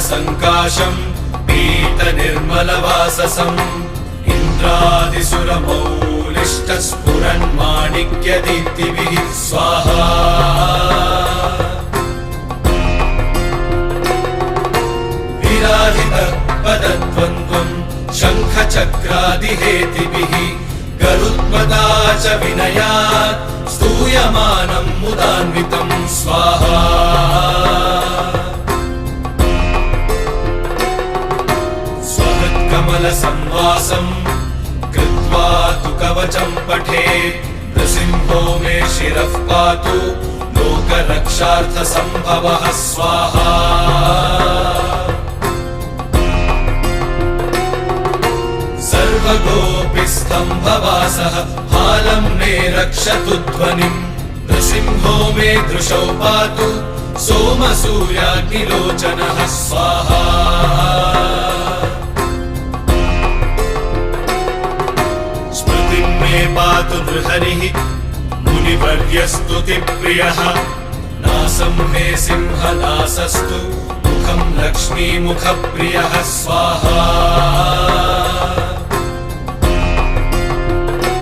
सङ्काशम् पीतनिर्मलवाससम् इन्द्रादिसुरमौलिष्टस्फुरन्माणिक्यदीप्तिभिः स्वाहा विराधितपदद्वन्द्वम् शङ्खचक्रादिहेतिभिः गरुत्मता च विनयात् स्तूयमानम् मुदान्वितम् स्वाहा स्वहृत्कमलसंवासम् कृत्वा तु कवचम् पठेत् नृसिंहो मे शिरः पातु लोकरक्षार्थसम्भवः स्वाहा सर्वगोपिस्तम्भवासः हालं मे रक्षतु ध्वनिम् नृसिंहो मे दृशौ पातु सोमसूर्याग्निलोचनः स्वाहा स्मृतिं मे पातु नृहरिः मुनिवर्यस्तुतिप्रियः नासं मे सिंहनासस्तु मुखं लक्ष्मीमुखप्रियः स्वाहा